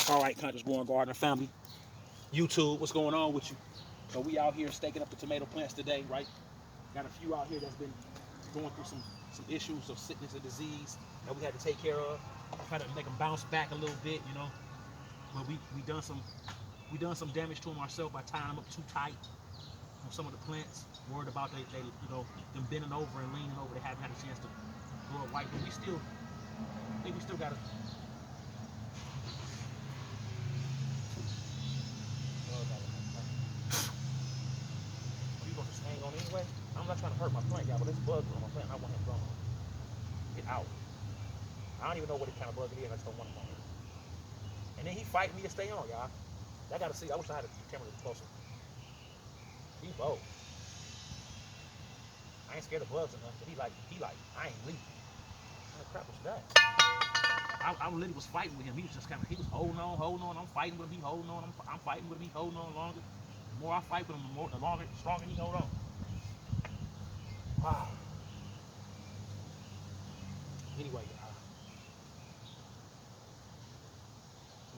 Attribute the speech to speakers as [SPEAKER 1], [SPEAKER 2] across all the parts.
[SPEAKER 1] All right, Conscious Growing Gardener family, YouTube, what's going on with you? So we out here staking up the tomato plants today, right? Got a few out here that's been going through some issues of sickness and disease that we had to take care of. Try to make them bounce back a little bit, you know. But we done some damage to them ourselves by tying them up too tight on some of the plants. Worried about they you know them bending over and leaning over. They haven't had a chance to grow it right, but we still I think we still got to. You gonna just hang on anyway? I'm not trying to hurt my plant, y'all, but this bug on my plant. I want him gone. Get out. I don't even know what kind of bug it is. I just don't want him on it. And then he fighting me to stay on, y'all. I gotta see. I wish I had a camera closer. He bold. I ain't scared of bugs or nothing. He like, I ain't leaving. What the crap was that? I literally was fighting with him. He was just kind of, he was holding on. I'm fighting with him. He holding on. I'm fighting with him. He holding on longer. The more I fight with him, the stronger he hold on. Wow. Anyway,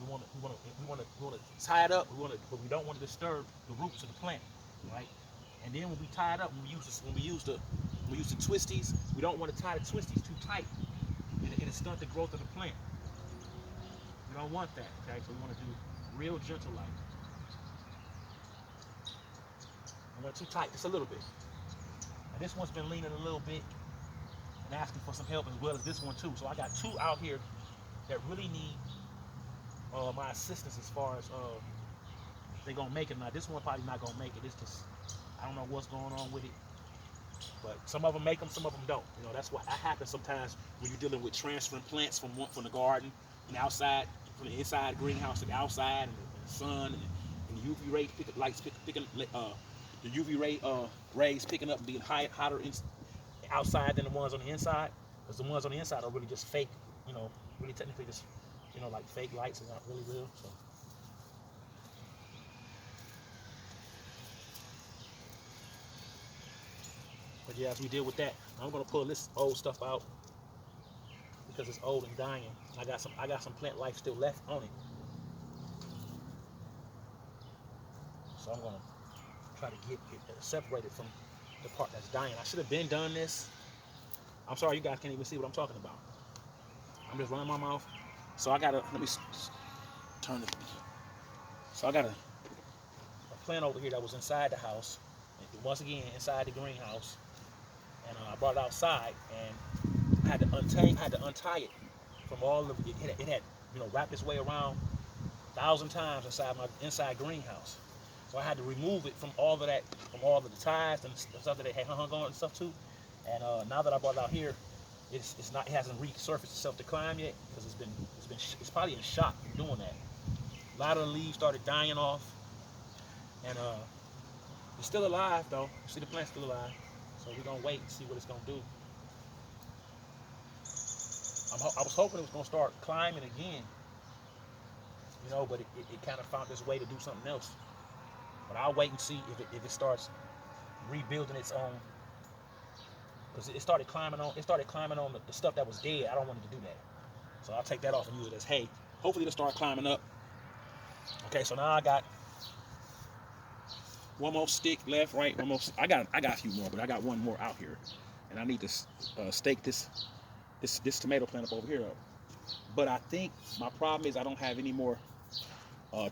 [SPEAKER 1] we want to tie it up. But we don't want to disturb the roots of the plant, right? And then when we tie it up, when we use the twisties, we don't want to tie the twisties too tight. It'll stunt the growth of the plant. We don't want that, okay? So we want to do real gentle like. I went too tight, just a little bit. Now this one's been leaning a little bit and asking for some help as well as this one too. So I got two out here that really need my assistance as far as they're gonna make it. Now this one probably not gonna make it. It's just I don't know what's going on with it. But some of them make them, some of them don't. You know, that's what happens sometimes when you're dealing with transferring plants from the garden and outside, from the inside greenhouse to the outside, and the sun and the UV rays picking the UV rays picking up and being hotter outside than the ones on the inside, because the ones on the inside are really just fake. You know, really technically just like fake lights and not really real. So. But yeah, as we deal with that, I'm gonna pull this old stuff out because it's old and dying. I got some plant life still left on it, so I'm gonna try to get it separated from the part that's dying. I should have been done this. I'm sorry, you guys can't even see what I'm talking about. I'm just running my mouth. So I gotta let me turn this. So I got a plant over here that was inside the house. Once again, inside the greenhouse. And I brought it outside and had to untie it from all of it. It had wrapped its way around 1,000 times inside my inside greenhouse. So I had to remove it from all of that, from all of the ties and stuff that it had hung on and stuff too. And now that I brought it out here, it hasn't resurfaced itself to climb yet because it's probably in shock from doing that. A lot of the leaves started dying off, and it's still alive though. You see the plant's still alive. So we're gonna wait and see what it's gonna do. I was hoping it was gonna start climbing again, but it kind of found its way to do something else. But I'll wait and see if it starts rebuilding its own, because it started climbing on the stuff that was dead. I don't want it to do that, so I'll take that off and use it as hay. Hopefully it'll start climbing up. Okay, so now I got one more stick left, right? I got a few more, but I got one more out here, and I need to stake this tomato plant up over here up. But I think my problem is I don't have any more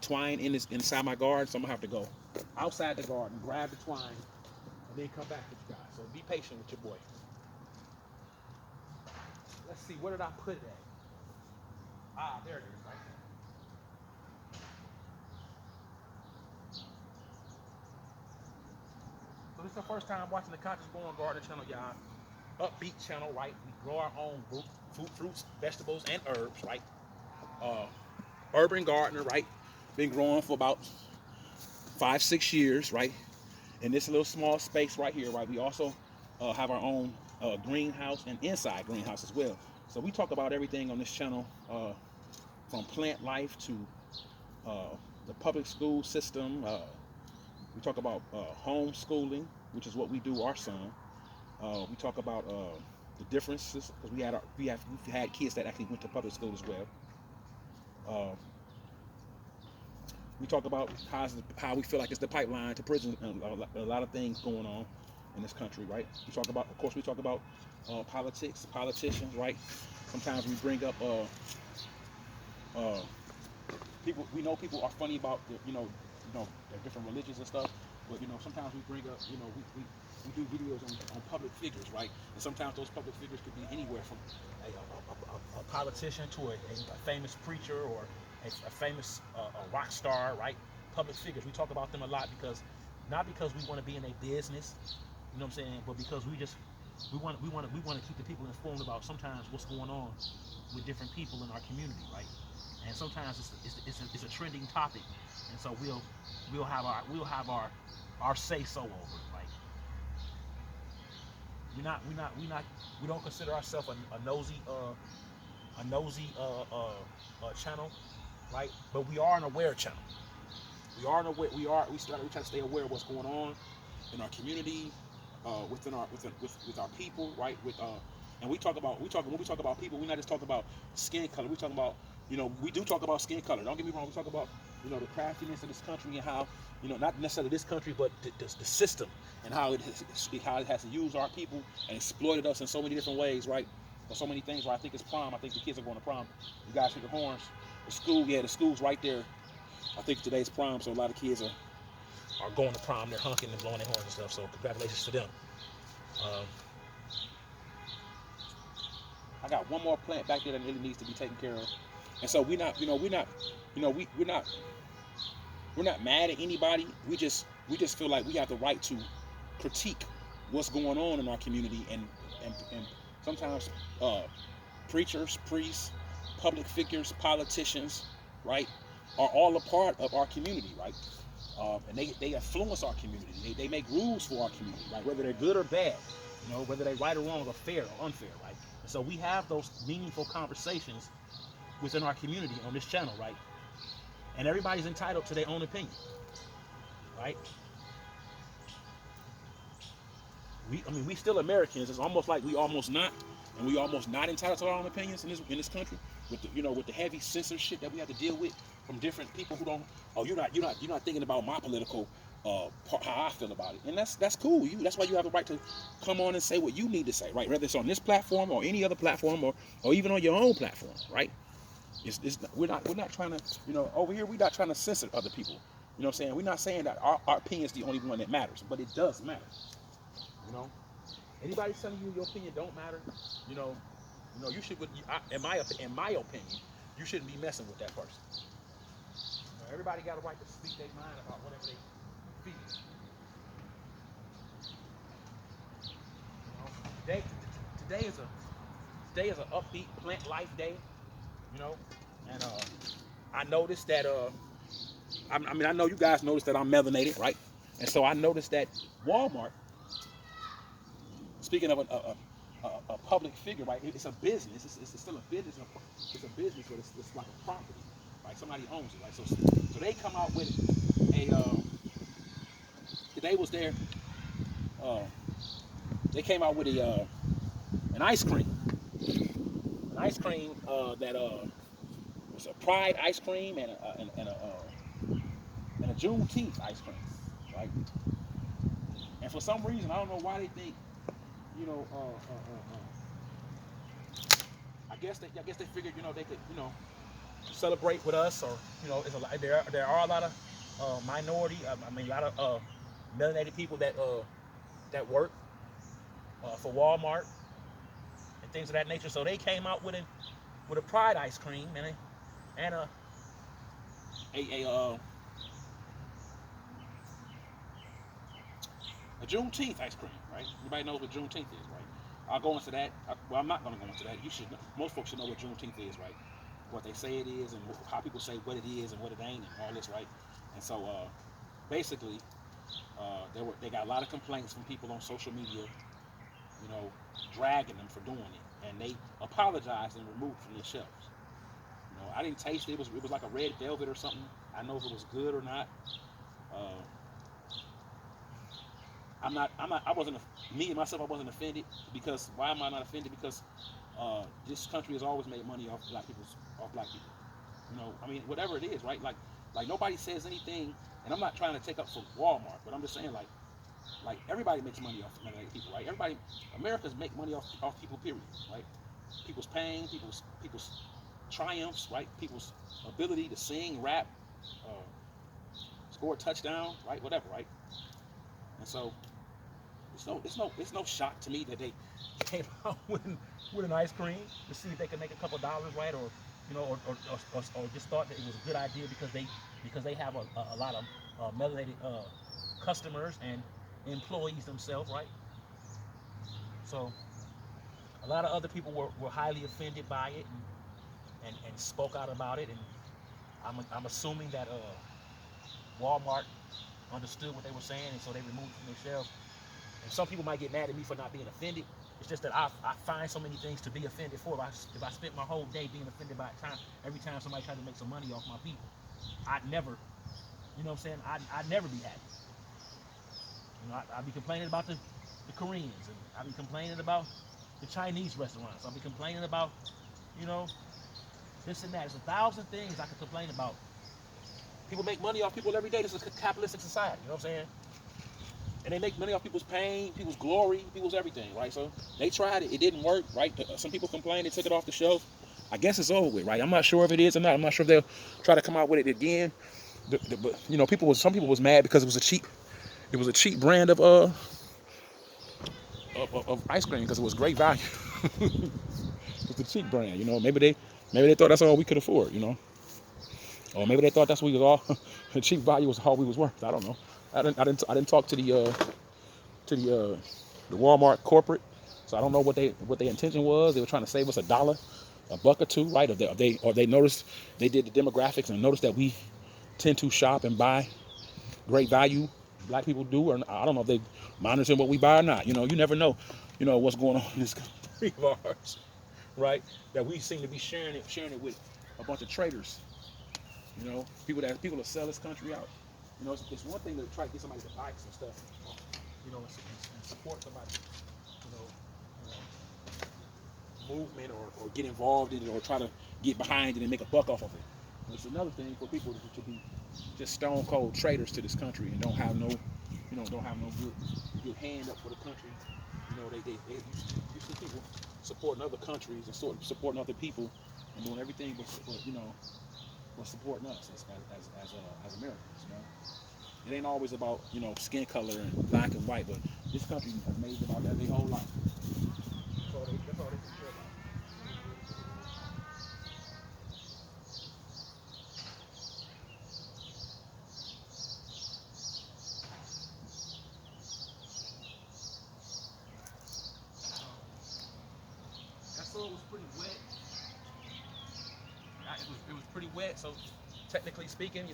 [SPEAKER 1] twine inside my garden, so I'm gonna have to go outside the garden, grab the twine, and then come back with you guys. So be patient with your boy. Let's see, where did I put it at? Ah, there it is, right there. So this is the first time watching the Conscious Growing Gardener channel, y'all. Upbeat channel, right? We grow our own fruits, vegetables, and herbs, right? Urban gardener, right? Been growing for about 5-6 years, right? In this little small space right here, right? We also have our own greenhouse and inside greenhouse as well. So we talk about everything on this channel, from plant life to the public school system. We talk about homeschooling, which is what we do our son. We talk about the differences, because we had kids that actually went to public school as well. We talk about how we feel like it's the pipeline to prison. A lot of things going on in this country, right? We talk about, of course, we talk about politics, politicians, right? Sometimes we bring up uh, people. We know people are funny about their different religions and stuff, but sometimes we bring up we do videos on public figures, right? And sometimes those public figures could be anywhere from a politician to a famous preacher or a famous a rock star, right? Public figures. We talk about them a lot because not because we want to be in a business, you know what I'm saying, but because we want to keep the people informed about sometimes what's going on with different people in our community, right? And sometimes it's a trending topic, and so we'll have our say so over it. Like we don't consider ourselves a nosy channel, right? But we are an aware channel. We try to stay aware of what's going on in our community, with our people, right? And when we talk about people, we're not just talking about skin color. We talking about we do talk about skin color. Don't get me wrong. We talk about the craftiness of this country and how not necessarily this country, but the system and how it has used our people and exploited us in so many different ways, right? For so many things. Right? I think it's prom. I think the kids are going to prom. You guys hear the horns? The school's right there. I think today's prom, so a lot of kids are going to prom. They're honking and blowing their horns and stuff. So congratulations to them. I got one more plant back there that really needs to be taken care of, and so we're not mad at anybody. We just feel like we have the right to critique what's going on in our community, and sometimes preachers, priests, public figures, politicians, right, are all a part of our community, right? And they influence our community. They make rules for our community, right? Whether they're good or bad, whether they're right or wrong, or fair or unfair, right? And so we have those meaningful conversations within our community on this channel, right? And everybody's entitled to their own opinion, right? We still Americans. It's almost like we almost not entitled to our own opinions in this country, with with the heavy censorship that we have to deal with from different people who don't. Oh, you're not thinking about my political how I feel about it, and that's cool. That's why you have the right to come on and say what you need to say, right? Whether it's on this platform or any other platform, or even on your own platform, right? We're not trying to over here we're not trying to censor other people. You know what I'm saying? We're not saying that our opinion is the only one that matters, but it does matter. Anybody telling you your opinion don't matter, you should. In my opinion, you shouldn't be messing with that person. Everybody got a right to speak their mind about whatever they feel. Today is an upbeat plant life day, and I noticed that I know you guys noticed that I'm melanated, right? And so I noticed that Walmart, speaking of a public figure, right? It's a business. It's still a business. It's a business, but it's like a property, right? Somebody owns it, right? So they come out with today was their they came out with an ice cream, that was a Pride ice cream and a Juneteenth ice cream, right? And for some reason, I don't know why they think, I guess they figured, they could, celebrate with us, or it's there are a lot of minority, a lot of melanated people that work for Walmart and things of that nature. So they came out with a Pride ice cream and a Juneteenth ice cream, right? Everybody knows what Juneteenth is, right? I'll go into that. I'm not going to go into that. Most folks should know what Juneteenth is, right? What they say it is, and how people say what it is and what it ain't, and all this, right? And so, basically, they got a lot of complaints from people on social media, dragging them for doing it, and they apologized and removed it from their shelves. I didn't taste it. It was like a red velvet or something. I know if it was good or not. I wasn't offended, because why am I not offended? Because this country has always made money off black people. You know, I mean, whatever it is, right? Like nobody says anything, and I'm not trying to take up for Walmart, but I'm just saying like everybody makes money off melanated people, right? Everybody, Americans make money off people, period, right? People's pain, people's triumphs, right? People's ability to sing, rap, score a touchdown, right? Whatever, right? And so it's no shock to me that they came out with an ice cream to see if they could make a couple dollars, right? Or you know, or just thought that it was a good idea because they have a lot of melanated customers and employees themselves, right? So a lot of other people were highly offended by it and spoke out about it, and I'm assuming that Walmart understood what they were saying, and so they removed it from their shelves. And some people might get mad at me for not being offended. It's just that I find so many things to be offended for. If I spent my whole day being offended by every time somebody tried to make some money off my people, I'd never, you know what I'm saying? I'd never be happy. You know, I'd be complaining about the Koreans, and I'd be complaining about the Chinese restaurants. I'll be complaining about, you know, this and that. There's 1,000 things I could complain about. People make money off people every day. This is a capitalistic society, you know what I'm saying? And they make money off people's pain, people's glory, people's everything, right? So they tried it. It didn't work, right? Some people complained. They took it off the shelf. I guess it's over with, right? I'm not sure if it is or not. I'm not sure if they'll try to come out with it again. But you know, some people was mad because it was a cheap brand of ice cream because it was great value. It's a cheap brand, you know. Maybe they thought that's all we could afford, you know. Or maybe they thought that's what we was all the cheap value was all we was worth. I don't know. I didn't talk to the Walmart corporate, so I don't know what their intention was. They were trying to save us $1, $1 or $2, right? Or they noticed they did the demographics and noticed that we tend to shop and buy great value. Black people do, or I don't know if they monitoring what we buy or not. You know, you never know. You know what's going on in this country of ours, right? That we seem to be sharing it with a bunch of traders. You know, people that sell this country out. You know, it's one thing to try to get somebody to buy some stuff, you know, and support somebody, you know, movement or get involved in it or try to get behind it and make a buck off of it. But it's another thing for people to be just stone cold traitors to this country and don't have no good hand up for the country. You know, you see people supporting other countries and supporting other people and doing everything but you know, but supporting us as Americans. You know, it ain't always about, you know, skin color and black and white, but this country has made it about that their whole life. That's all they care about. That soil was pretty wet. It was pretty wet, so technically speaking,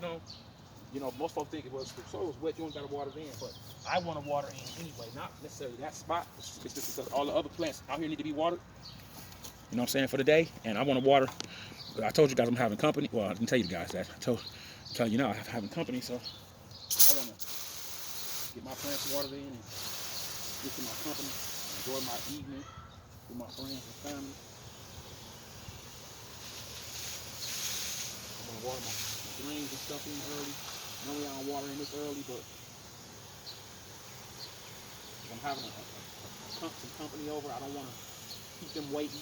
[SPEAKER 1] most folks think the soil was wet, you don't got to water it in, but I want to water in anyway, not necessarily that spot. It's just because all the other plants out here need to be watered. You know what I'm saying, for the day, and I want to water. I told you guys I'm having company. Well, I didn't tell you guys that. I'm telling you now, I'm having company, so I want to get my plants watered in and get to my company, enjoy my evening with my friends and family. I'm gonna water my greens and stuff in early. Normally I don't water in this early, but if I'm having some company over, I don't want to keep them waiting.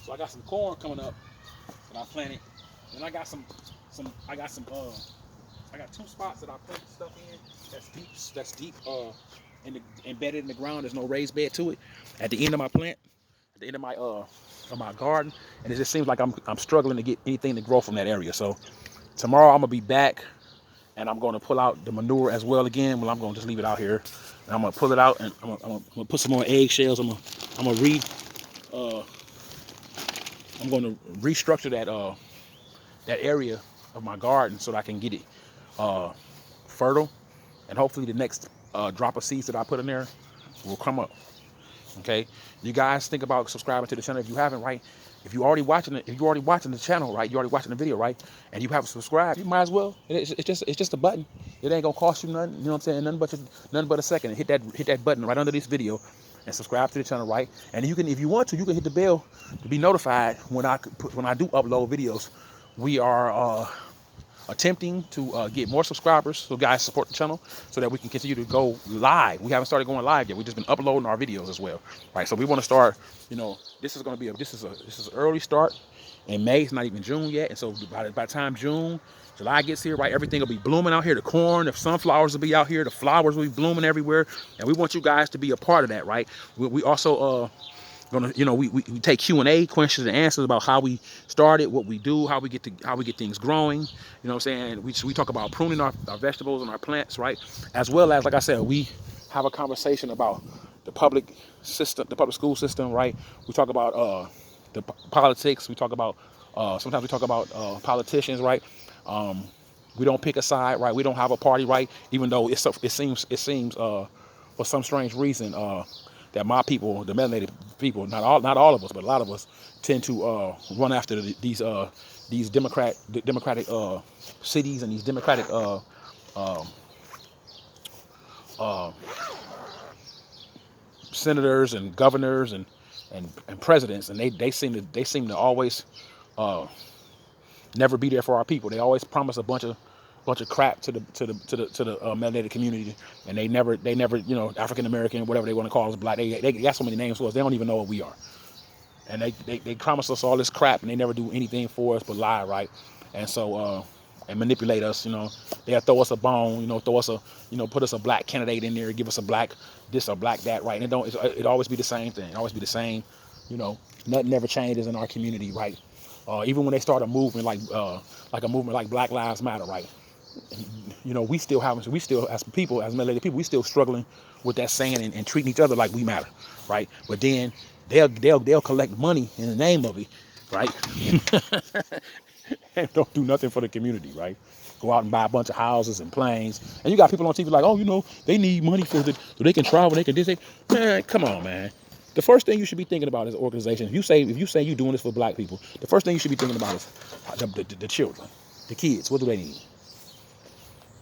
[SPEAKER 1] So I got some corn coming up that I planted, and I got I got 2 spots that I planted stuff in that's deep embedded in the ground. There's no raised bed to it. At the end of my plant, the end of my garden, and it just seems like I'm struggling to get anything to grow from that area. So tomorrow I'm gonna be back, and I'm gonna pull out the manure as well again. Well, I'm gonna just leave it out here, and I'm gonna pull it out, and I'm gonna put some more eggshells. I'm gonna uh I'm gonna restructure that area of my garden so that I can get it fertile, and hopefully the next drop of seeds that I put in there will come up. Okay, you guys think about subscribing to the channel if you haven't, right? If you already watching it, if you already watching the channel, right? You already watching the video, right? And you haven't subscribed, you might as well. It's just a button. It ain't gonna cost you nothing. You know what I'm saying? Nothing but a second. Hit that button right under this video, and subscribe to the channel, right? And you can, if you want to, you can hit the bell to be notified when I do upload videos. We are attempting to get more subscribers, so guys support the channel so that we can continue to go live. We haven't started going live yet. We've just been uploading our videos as well, right? So we want to start, you know, this is going to be this is an early start in May. It's not even June yet, and so by the time June, July gets here, right, everything will be blooming out here. The corn, the sunflowers will be out here, the flowers will be blooming everywhere, and we want you guys to be a part of that, right? We also gonna, you know, we take Q&A, questions and answers about how we started, what we do, how we get things growing. You know what I'm saying? We talk about pruning our vegetables and our plants, right? As well as, like I said, we have a conversation about the public system, the public school system, right? We talk about the politics. We talk about sometimes we talk about politicians, right? We don't pick a side, right? We don't have a party, right? Even though it seems for some strange reason that my people, the melanated people, not all of us, but a lot of us tend to run after these democratic cities and these democratic senators and governors and presidents, and they seem to always never be there for our people. They always promise a bunch of crap to the melanated community, and they never, you know, African American, whatever they want to call us, black. They got so many names for us. They don't even know what we are, and they promise us all this crap, and they never do anything for us but lie, right? And so and manipulate us. You know, they'll throw us a bone. You know, put us a black candidate in there, give us a black this or black that, right? And it always be the same thing. It always be the same. You know, nothing never changes in our community, right? Even when they start a movement like a movement like Black Lives Matter, right? You know, we still as people, as melanated people, we still struggling with that saying and treating each other like we matter, right? But then they'll collect money in the name of it, right? And don't do nothing for the community, right? Go out and buy a bunch of houses and planes, and you got people on TV like, oh, you know, they need money so they can travel, they can do this. Man, come on, man. The first thing you should be thinking about is organization. If you say you're doing this for black people, the first thing you should be thinking about is the children, the kids. What do they need?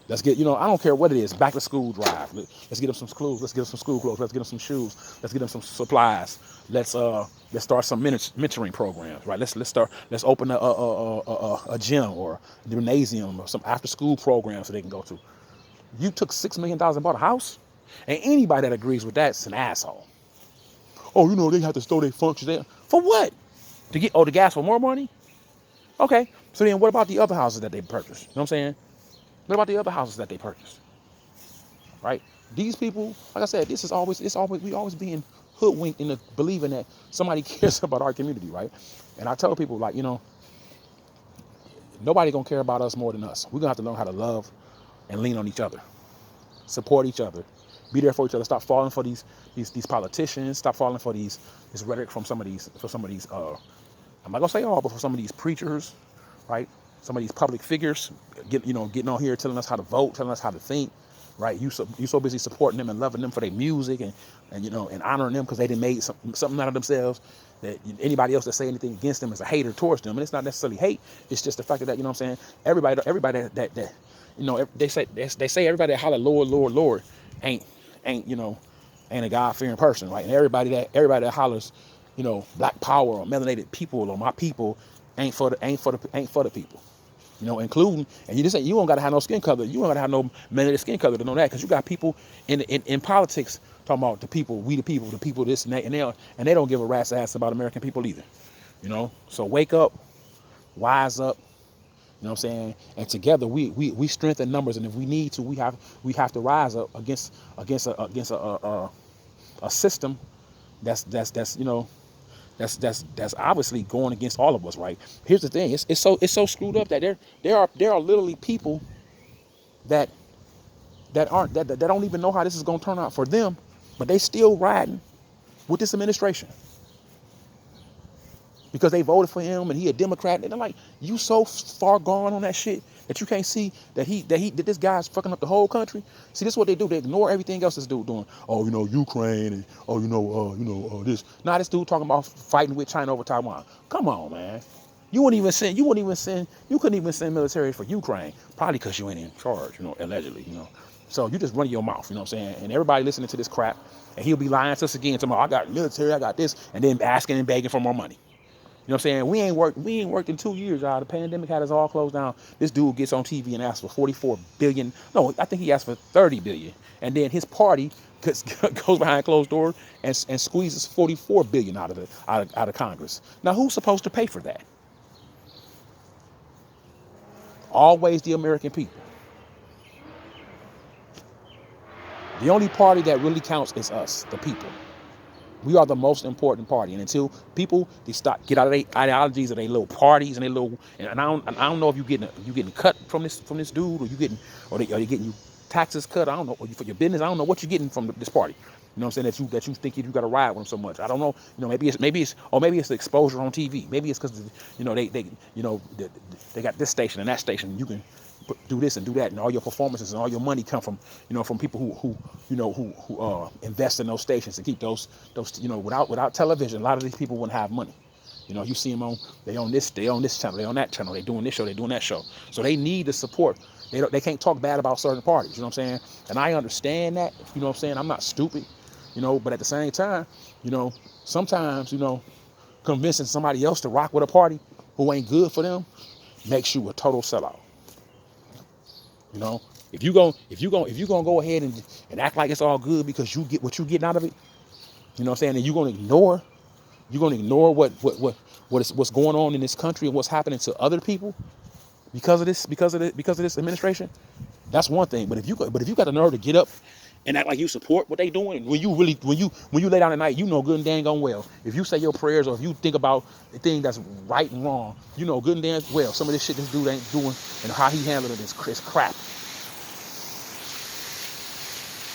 [SPEAKER 1] Let's get, you know, I don't care what it is, back to school drive. Let's get them some clothes. Let's get them some school clothes. Let's get them some shoes. Let's get them some supplies. Let's start some mentoring programs, right? Let's open a gym or a gymnasium or some after school programs so they can go to. You took $6 million and bought a house, and anybody that agrees with that is an asshole. Oh, you know, they have to store their functions there. For what? To gas for more money? Okay. So then what about the other houses that they purchased? You know what I'm saying? What about the other houses that they purchased? Right? These people, like I said, we always being hoodwinked into believing that somebody cares about our community, right? And I tell people, like, you know, nobody gonna care about us more than us. We're gonna have to learn how to love and lean on each other, support each other, be there for each other. Stop falling for these politicians. Stop falling for this rhetoric from some of these. I'm not gonna say all, but for some of these preachers, right? Some of these public figures, getting on here telling us how to vote, telling us how to think, right? You so busy supporting them and loving them for their music and you know, and honoring them because they done made something out of themselves. That anybody else that say anything against them is a hater towards them, and it's not necessarily hate. It's just the fact that, you know what I'm saying, everybody that you know, they say everybody that holler Lord, Lord, Lord ain't a God-fearing person, right? And everybody that hollers, you know, black power or melanated people or my people ain't for the people. You know, including, and you just say you don't gotta have no skin color. You don't gotta have no melanated skin color to know that, because you got people in politics talking about the people, we the people this and that, and they don't give a rat's ass about American people either. You know, so wake up, wise up. You know what I'm saying? And together we strengthen numbers, and if we need to, we have to rise up against a system that's you know, That's obviously going against all of us, right? Here's the thing: it's so screwed up that there are literally people that that don't even know how this is going to turn out for them, but they still riding with this administration because they voted for him and he a Democrat. And they're like, you so far gone on that shit that you can't see that this guy's fucking up the whole country. See, this is what they do. They ignore everything else this dude doing. Oh, Ukraine and this. Nah, this dude talking about fighting with China over Taiwan. Come on, man. You couldn't even send military for Ukraine, probably because you ain't in charge, allegedly, So you just run your mouth, you know what I'm saying? And everybody listening to this crap, and he'll be lying to us again, talking about, I got military, I got this, and then asking and begging for more money. You know what I'm saying? We ain't worked in 2 years, y'all. The pandemic had us all closed down. This dude gets on TV and asks for 44 billion. No, I think he asked for 30 billion. And then his party goes behind closed doors and squeezes 44 billion out of Congress. Now, who's supposed to pay for that? Always the American people. The only party that really counts is us, the people. We are the most important party, and until people get out of their ideologies of their little parties and their little, and I don't know if you getting cut from this dude, or are you getting you taxes cut? I don't know, or for your business. I don't know what you're getting from this party. You know what I'm saying? That you think you got to ride with them so much. I don't know. Maybe it's the exposure on TV. Maybe it's because they got this station and that station. You can do this and do that, and all your performances and all your money come from from people who invest in those stations and keep those without television. A lot of these people wouldn't have money. You see them they on this channel, they on that channel, they doing this show, they doing that show. So they need the support. They can't talk bad about certain parties. You know what I'm saying? And I understand that. You know what I'm saying? I'm not stupid. But at the same time, sometimes convincing somebody else to rock with a party who ain't good for them makes you a total sellout. If you gonna go ahead and act like it's all good because you get what you getting out of it, you know what I'm saying, and you're gonna ignore what's going on in this country and what's happening to other people because of this administration, that's one thing. But if you got the nerve to get up and act like you support what they doing, when you lay down at night, good and dang on well, if you say your prayers or if you think about the thing that's right and wrong, good and dang well, some of this shit this dude ain't doing and how he handled it is crap.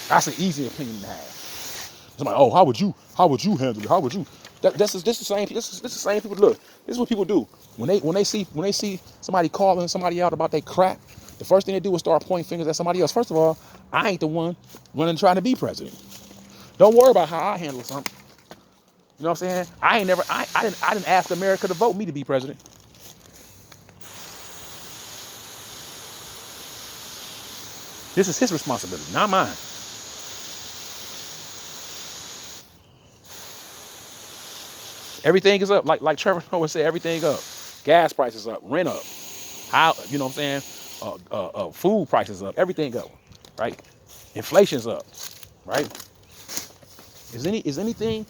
[SPEAKER 1] That's an easy opinion to have. Somebody, oh, how would you handle it? How would you? This is the same people. Look, this is what people do when they see somebody calling somebody out about their crap. The first thing they do is start pointing fingers at somebody else. First of all, I ain't the one running trying to be president. Don't worry about how I handle something. You know what I'm saying? I didn't ask America to vote me to be president. This is his responsibility, not mine. Everything is up. Like Trevor Noah said, everything up. Gas prices up, rent up. How, you know what I'm saying? Food prices up, everything up, right? Inflation's up, right? Is anything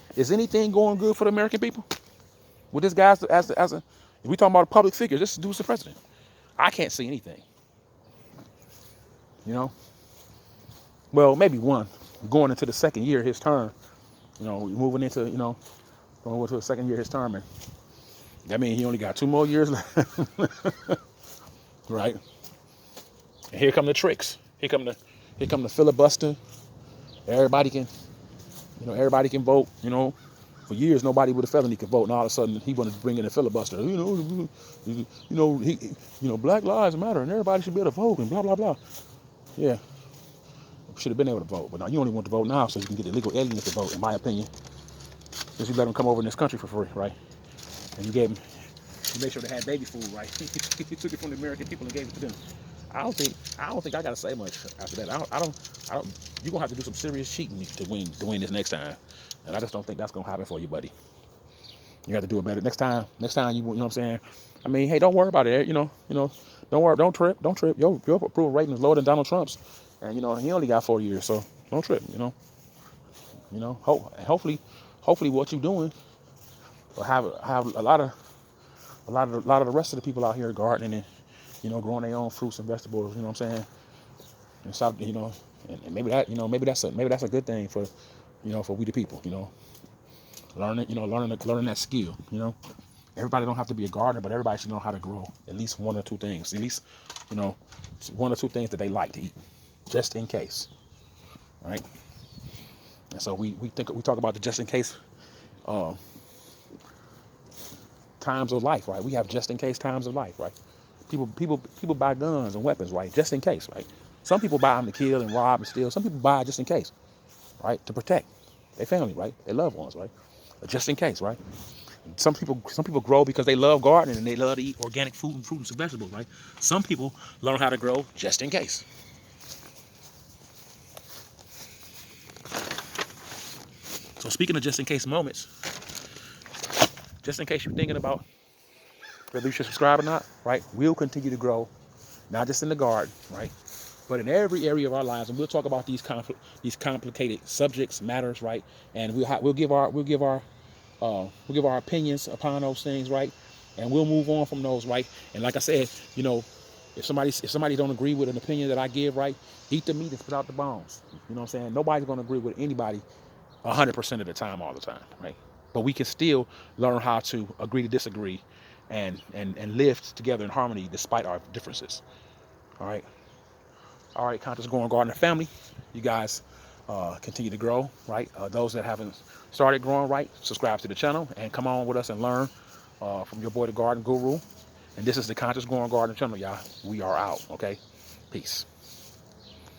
[SPEAKER 1] going good for the American people? With this guy as a if we talking about public figures, this dude's the president. I can't see anything. Well, maybe one going into the second year of his term. Moving into going into the second year of his term, and that means he only got 2 more years left, right? And here come the tricks. Here come the filibuster. Everybody can vote. For years nobody with a felony could vote, and all of a sudden he wanted to bring in a filibuster. Black lives matter, and everybody should be able to vote, and blah blah blah. Yeah, should have been able to vote, but now you only want to vote now so you can get illegal aliens to vote. In my opinion, because you let them come over in this country for free, right? And you made sure they had baby food, right? You took it from the American people and gave it to them. I don't think I gotta say much after that. I don't. You're gonna have to do some serious cheating to win this next time, and I just don't think that's gonna happen for you, buddy. You have to do it better next time. Next time, you know what I'm saying. I mean, hey, don't worry about it. Don't worry, don't trip. Your approval rating is lower than Donald Trump's, and he only got 4 years, so don't trip. Hopefully what you're doing will have a lot of the rest of the people out here gardening and growing their own fruits and vegetables. You know what I'm saying? And stop, and maybe that's a good thing for for we the people. Learning that skill. Everybody don't have to be a gardener, but everybody should know how to grow at least one or two things. At least, you know, one or two things that they like to eat, just in case, right? And so we talk about the just in case uh, times of life, right? We have just in case times of life, right? People buy guns and weapons, right? Just in case, right? Some people buy them to kill and rob and steal. Some people buy just in case, right? To protect their family, right? Their loved ones, right? But just in case, right? Some people grow because they love gardening and they love to eat organic food and fruits and vegetables, right? Some people learn how to grow just in case. So speaking of just in case moments, just in case you're thinking about whether you should subscribe or not, right? We'll continue to grow, not just in the garden, right? But in every area of our lives, and we'll talk about these complicated subjects, matters, right? And we'll give our opinions upon those things, right? And we'll move on from those, right? And like I said, if somebody don't agree with an opinion that I give, right, eat the meat and spit out the bones. You know what I'm saying? Nobody's gonna agree with anybody 100% of the time, all the time, right? But we can still learn how to agree to disagree, and live together in harmony despite our differences. All right. All right, Conscious Growing Gardener family, you guys continue to grow, right? Those that haven't started growing right, subscribe to the channel and come on with us and learn from your boy, the Garden Guru. And this is the Conscious Growing Gardener channel, y'all. We are out, okay? Peace.